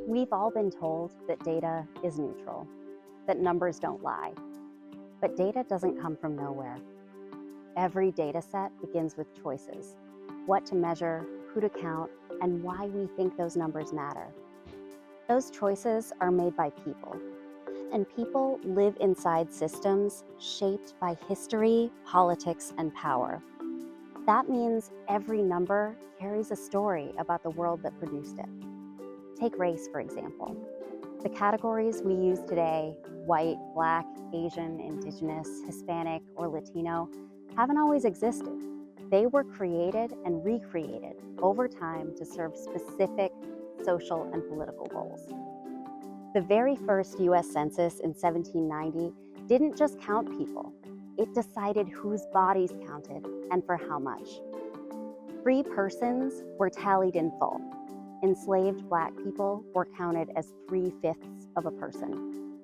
We've all been told that data is neutral, that numbers don't lie. But data doesn't come from nowhere. Every data set begins with choices: what to measure, who to count, and why we think those numbers matter. Those choices are made by people, and people live inside systems shaped by history, politics, and power. That means every number carries a story about the world that produced it. Take race, for example. The categories we use today, white, black, Asian, Indigenous, Hispanic, or Latino, haven't always existed. They were created and recreated over time to serve specific social and political goals. The very first US Census in 1790 didn't just count people, it decided whose bodies counted and for how much. Free persons were tallied in full. Enslaved Black people were counted as 3/5 of a person.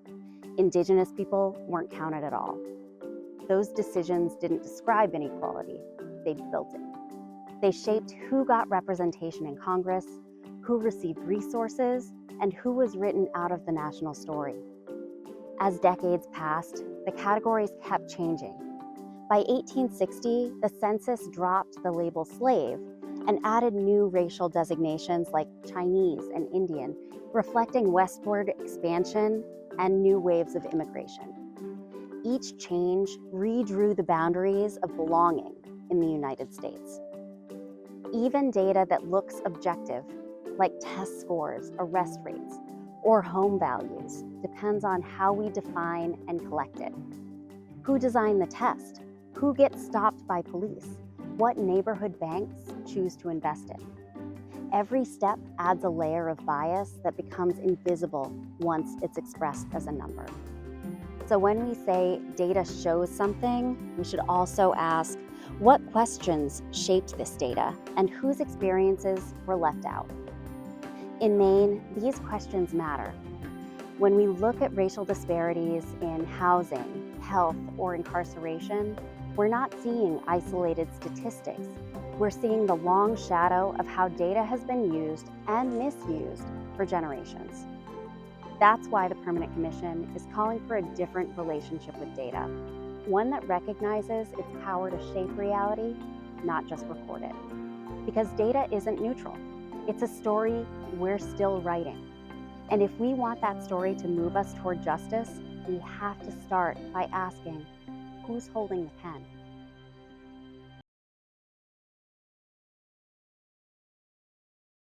Indigenous people weren't counted at all. Those decisions didn't describe inequality, they built it. They shaped who got representation in Congress, who received resources, and who was written out of the national story. As decades passed, the categories kept changing. By 1860, the census dropped the label slave and added new racial designations like Chinese and Indian, reflecting westward expansion and new waves of immigration. Each change redrew the boundaries of belonging in the United States. Even data that looks objective, like test scores, arrest rates, or home values, depends on how we define and collect it. Who designed the test? Who gets stopped by police? What neighborhood banks choose to invest in? Every step adds a layer of bias that becomes invisible once it's expressed as a number. So when we say data shows something, we should also ask, what questions shaped this data and whose experiences were left out? In Maine, these questions matter. When we look at racial disparities in housing, health, or incarceration, we're not seeing isolated statistics. We're seeing the long shadow of how data has been used and misused for generations. That's why the Permanent Commission is calling for a different relationship with data, one that recognizes its power to shape reality, not just record it. Because data isn't neutral. It's a story we're still writing. And if we want that story to move us toward justice, we have to start by asking, who's holding the pen?